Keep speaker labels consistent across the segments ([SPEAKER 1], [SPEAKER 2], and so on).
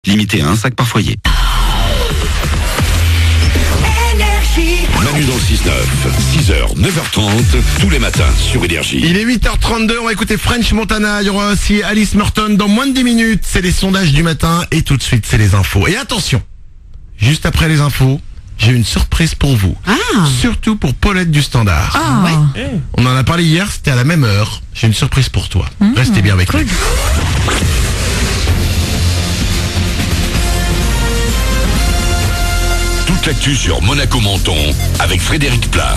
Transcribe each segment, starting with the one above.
[SPEAKER 1] Limité à un sac par foyer.
[SPEAKER 2] Manu dans le 6-9, 6h, 9h30, tous les matins sur Énergie.
[SPEAKER 3] Il est 8h32, on va écouter French Montana, il y aura aussi Alice Merton dans moins de 10 minutes, c'est les sondages du matin et tout de suite c'est les infos. Et attention, juste après les infos, j'ai une surprise pour vous. Surtout pour Paulette du Standard. On en a parlé hier, c'était à la même heure. J'ai une surprise pour toi. Restez bien avec nous.
[SPEAKER 2] Toute l'actu sur Monaco-Menton avec Frédéric Plat.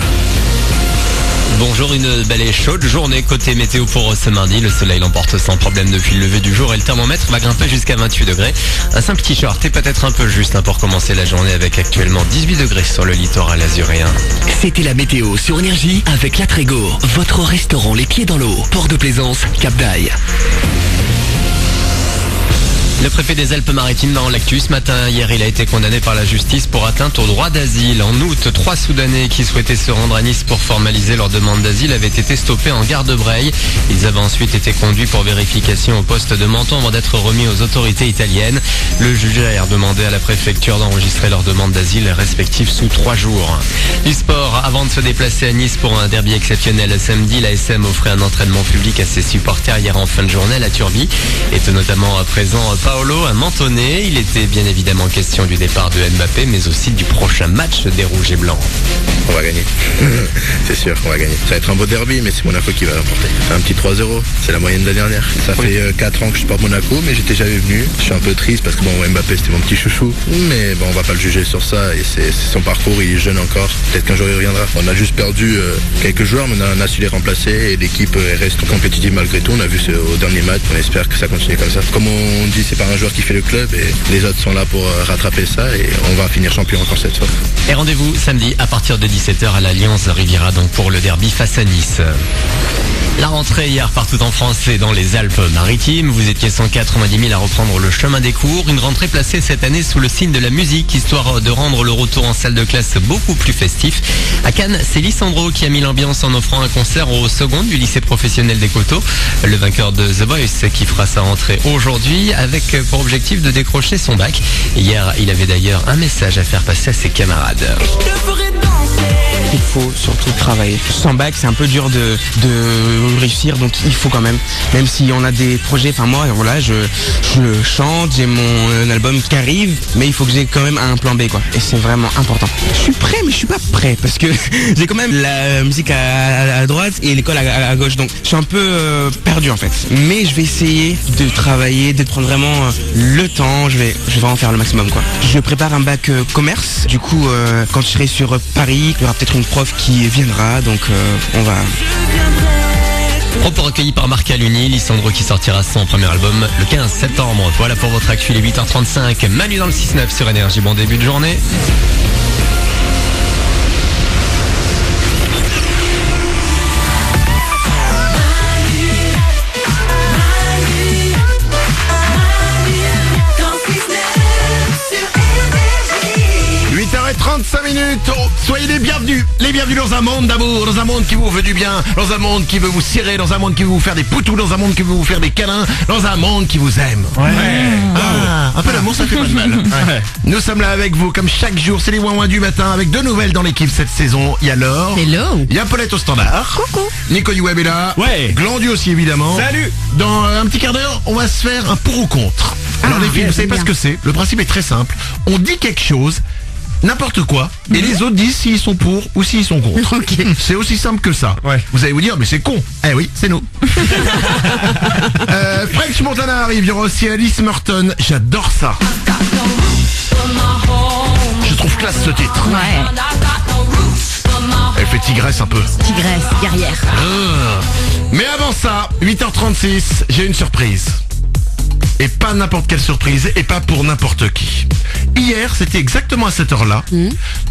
[SPEAKER 4] Bonjour, une belle et chaude journée côté météo pour ce mardi. Le soleil l'emporte sans problème depuis le lever du jour et le thermomètre va grimper jusqu'à 28 degrés. Un simple t-shirt est peut-être un peu juste pour commencer la journée avec actuellement 18 degrés sur le littoral azuréen.
[SPEAKER 5] C'était la météo sur Énergie avec La Trégo, votre restaurant les pieds dans l'eau, Port de Plaisance, Cap d'Aille.
[SPEAKER 4] Le préfet des Alpes-Maritimes dans l'actu ce matin. Hier, il a été condamné par la justice pour atteinte au droit d'asile. En août, 3 Soudanais qui souhaitaient se rendre à Nice pour formaliser leur demande d'asile avaient été stoppés en gare de Breil. Ils avaient ensuite été conduits pour vérification au poste de Menton avant d'être remis aux autorités italiennes. Le juge a demandé à la préfecture d'enregistrer leur demande d'asile respective sous 3 jours. Du sport, avant de se déplacer à Nice pour un derby exceptionnel samedi, la SM offrait un entraînement public à ses supporters hier en fin de journée à la Turbie. Était notamment présent Paolo, un mentonné. Il était bien évidemment question du départ de Mbappé, mais aussi du prochain match des Rouges et Blancs.
[SPEAKER 6] On va gagner. C'est sûr qu'on va gagner. Ça va être un beau derby, mais c'est Monaco qui va l'emporter. Un petit 3-0, c'est la moyenne de la dernière. Ça fait 4 ans que je supporte Monaco, mais j'étais jamais venu. Je suis un peu triste parce que Mbappé c'était mon petit chouchou. Mais on va pas le juger sur ça, et c'est son parcours, il est jeune encore. Peut-être qu'un jour il reviendra. On a juste perdu quelques joueurs, mais on a su les remplacer, et l'équipe reste compétitive malgré tout. On a vu au dernier match, on espère que ça continue comme ça. Comme on dit, c'est pas un joueur qui fait le club, et les autres sont là pour rattraper ça, et on va finir champion encore cette fois.
[SPEAKER 4] Et rendez-vous samedi à partir de 17h à l'Alliance Riviera, donc pour le derby face à Nice. La rentrée hier partout en France et dans les Alpes-Maritimes. Vous étiez 190 000 à reprendre le chemin des cours. Une rentrée placée cette année sous le signe de la musique, histoire de rendre le retour en salle de classe beaucoup plus festif. À Cannes, c'est Lissandro qui a mis l'ambiance en offrant un concert aux secondes du lycée professionnel des Coteaux. Le vainqueur de The Voice qui fera sa rentrée aujourd'hui avec pour objectif de décrocher son bac. Hier, il avait d'ailleurs un message à faire passer à ses camarades.
[SPEAKER 7] Il faut surtout travailler. Sans bac, c'est un peu dur de réussir, donc il faut quand même si on a des projets, moi, voilà, je chante, j'ai mon album qui arrive, mais il faut que j'ai quand même un plan B, quoi. Et c'est vraiment important. Je suis prêt, mais je suis pas prêt, parce que j'ai quand même la musique à droite et l'école à gauche, donc je suis un peu perdu, en fait. Mais je vais essayer de travailler, de prendre vraiment le temps, je vais vraiment faire le maximum, quoi. Je prépare un bac commerce, du coup, quand je serai sur Paris, il y aura peut-être une prof qui viendra, donc on va...
[SPEAKER 4] Propos recueillis par Marc Aluni, Lissandro qui sortira son premier album le 15 septembre. Voilà pour votre actu, les 8h35. Manu dans le 6-9 sur Énergie. Bon début de journée.
[SPEAKER 3] Et 35 minutes, soyez les bienvenus dans un monde d'amour, dans un monde qui vous veut du bien, dans un monde qui veut vous cirer, dans un monde qui veut vous faire des poutous, dans un monde qui veut vous faire des câlins, dans un monde qui vous aime. Un peu d'amour, ça fait pas de mal. Nous sommes là avec vous comme chaque jour, c'est les ouin-ouin du matin avec 2 nouvelles dans l'équipe cette saison. Il y a Laure,
[SPEAKER 8] Hello.
[SPEAKER 3] il y a Paulette au standard,
[SPEAKER 8] Coucou.
[SPEAKER 3] Nico du Web est là, Glandu aussi évidemment.
[SPEAKER 7] Salut.
[SPEAKER 3] Dans un petit quart d'heure, on va se faire un pour ou contre. Alors les filles, vous savez pas ce que c'est, le principe est très simple, on dit quelque chose, n'importe quoi, et les autres disent s'ils sont pour ou s'ils sont contre. C'est aussi simple que ça. Vous allez vous dire, mais c'est con. Eh oui, c'est nous. French Montana arrive, il y aura aussi Alice Merton. J'adore ça. Je trouve classe ce titre. Elle fait tigresse un peu.
[SPEAKER 8] Tigresse, guerrière.
[SPEAKER 3] Mais avant ça, 8h36, j'ai une surprise. Et pas n'importe quelle surprise, et pas pour n'importe qui. Hier, c'était exactement à cette heure-là,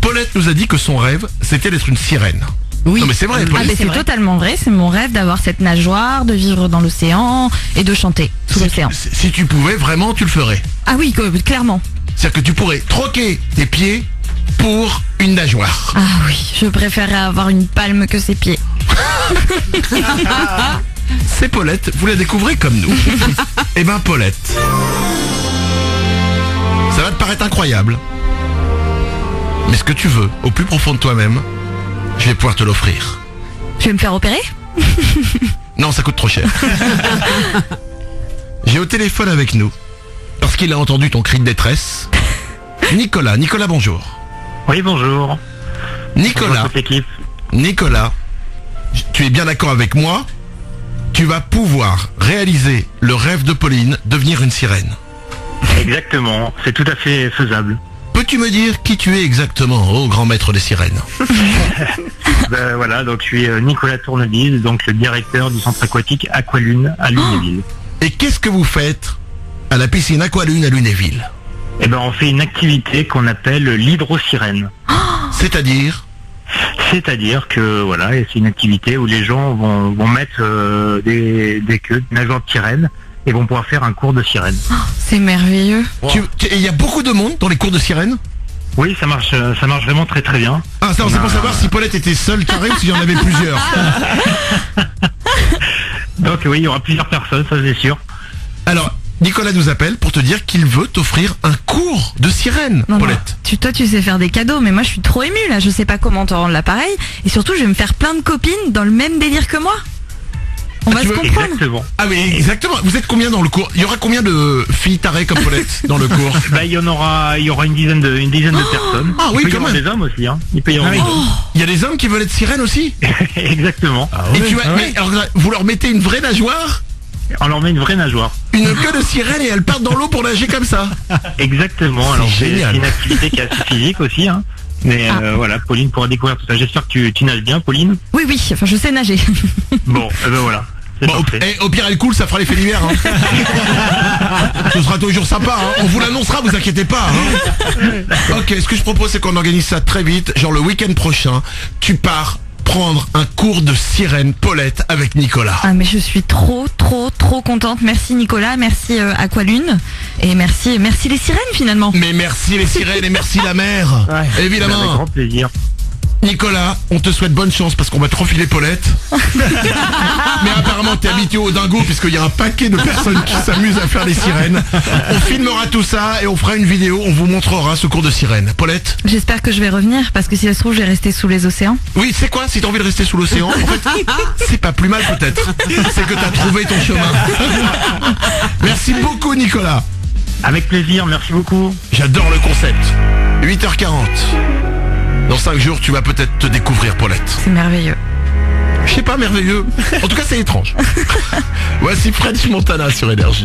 [SPEAKER 3] Paulette nous a dit que son rêve, c'était d'être une sirène.
[SPEAKER 8] Oui.
[SPEAKER 3] Non mais c'est vrai, Paulette.
[SPEAKER 8] C'est totalement vrai, c'est mon rêve d'avoir cette nageoire, de vivre dans l'océan et de chanter sous l'océan.
[SPEAKER 3] Si tu pouvais, vraiment, tu le ferais.
[SPEAKER 8] Ah oui, clairement.
[SPEAKER 3] C'est-à-dire que tu pourrais troquer tes pieds pour une nageoire.
[SPEAKER 8] Ah oui, je préférerais avoir une palme que ses pieds.
[SPEAKER 3] C'est Paulette, vous la découvrez comme nous. Eh ben Paulette. paraître incroyable. Mais ce que tu veux, au plus profond de toi-même, je vais pouvoir te l'offrir.
[SPEAKER 8] Tu veux me faire opérer?
[SPEAKER 3] Non, ça coûte trop cher. J'ai au téléphone avec nous, parce qu'il a entendu ton cri de détresse, Nicolas. Nicolas, bonjour.
[SPEAKER 1] Oui, bonjour.
[SPEAKER 3] Nicolas,
[SPEAKER 1] Bonjour à toute l'équipe.
[SPEAKER 3] Nicolas, tu es bien d'accord avec moi? Tu vas pouvoir réaliser le rêve de Pauline, devenir une sirène.
[SPEAKER 1] Exactement, c'est tout à fait faisable.
[SPEAKER 3] Peux-tu me dire qui tu es exactement, ô grand maître des sirènes?
[SPEAKER 1] Ben, voilà, donc je suis Nicolas Tourneville, donc le directeur du centre aquatique Aqualune à Lunéville.
[SPEAKER 3] Et qu'est-ce que vous faites à la piscine Aqualune à Lunéville?
[SPEAKER 1] Eh ben, on fait une activité qu'on appelle l'hydrosirène. C'est-à-dire que voilà, c'est une activité où les gens vont mettre des queues, des nageoires de sirène, et vont pouvoir faire un cours de sirène.
[SPEAKER 8] C'est merveilleux.
[SPEAKER 3] Et il y a beaucoup de monde dans les cours de sirène?
[SPEAKER 1] Oui, ça marche vraiment très très bien.
[SPEAKER 3] Ah, ça, c'est pour savoir si Paulette était seule carré ou s'il y en avait plusieurs.
[SPEAKER 1] Donc oui, il y aura plusieurs personnes, ça c'est sûr.
[SPEAKER 3] Alors, Nicolas nous appelle pour te dire qu'il veut t'offrir un cours de sirène,
[SPEAKER 8] Non,
[SPEAKER 3] Paulette.
[SPEAKER 8] Toi, tu sais faire des cadeaux, mais moi, je suis trop émue, là. Je sais pas comment te rendre l'appareil. Et surtout, je vais me faire plein de copines dans le même délire que moi. On va se comprendre.
[SPEAKER 1] Exactement.
[SPEAKER 3] Ah oui, exactement. Vous êtes combien dans le cours? Il y aura combien de filles tarées comme Paulette dans le cours?
[SPEAKER 1] Bah, il y aura une dizaine de personnes.
[SPEAKER 3] Ah oui,
[SPEAKER 1] il peut y
[SPEAKER 3] quand
[SPEAKER 1] avoir
[SPEAKER 3] même.
[SPEAKER 1] des hommes aussi, hein. Il peut y avoir des hommes.
[SPEAKER 3] Il y a des hommes qui veulent être sirènes aussi?
[SPEAKER 1] Exactement.
[SPEAKER 3] Et mais alors, vous leur mettez une vraie nageoire,
[SPEAKER 1] On leur met une vraie nageoire.
[SPEAKER 3] une queue de sirène et elles partent dans l'eau pour nager comme ça?
[SPEAKER 1] Exactement. Alors c'est
[SPEAKER 3] génial.
[SPEAKER 1] une activité qui est assez physique aussi, hein. Mais voilà, Pauline pourra découvrir tout ça. J'espère que tu nages bien, Pauline.
[SPEAKER 8] Oui, enfin, je sais nager.
[SPEAKER 1] Bon, ben voilà. C'est
[SPEAKER 3] Bon,
[SPEAKER 1] parfait.
[SPEAKER 3] au pire elle coule, ça fera l'effet d'hiver. Hein. Ce sera toujours sympa. Hein. On vous l'annoncera, vous inquiétez pas. Hein. Ok, ce que je propose, c'est qu'on organise ça très vite. Genre le week-end prochain, tu pars prendre un cours de sirène, Paulette, avec Nicolas.
[SPEAKER 8] Ah, mais je suis trop contente. Merci Nicolas, merci Aqualune. Et merci les sirènes finalement.
[SPEAKER 3] Mais merci les sirènes et merci la mer.
[SPEAKER 1] Avec
[SPEAKER 3] Évidemment.
[SPEAKER 1] grand plaisir.
[SPEAKER 3] Nicolas, on te souhaite bonne chance parce qu'on va te refiler Paulette. Mais apparemment t'es habitué au dingo puisqu'il y a un paquet de personnes qui s'amusent à faire les sirènes. On filmera tout ça et on fera une vidéo, on vous montrera ce cours de sirène. Paulette?
[SPEAKER 8] J'espère que je vais revenir parce que si ça se trouve, je vais rester sous les océans.
[SPEAKER 3] Oui, c'est quoi si t'as envie de rester sous l'océan? En fait, c'est pas plus mal peut-être. C'est que t'as trouvé ton chemin. Merci beaucoup Nicolas.
[SPEAKER 1] Avec plaisir, merci beaucoup.
[SPEAKER 3] J'adore le concept. 8h40. Dans 5 jours, tu vas peut-être te découvrir, Paulette.
[SPEAKER 8] C'est merveilleux.
[SPEAKER 3] Je sais pas, merveilleux. En tout cas, c'est étrange. Voici French Montana sur Énergie.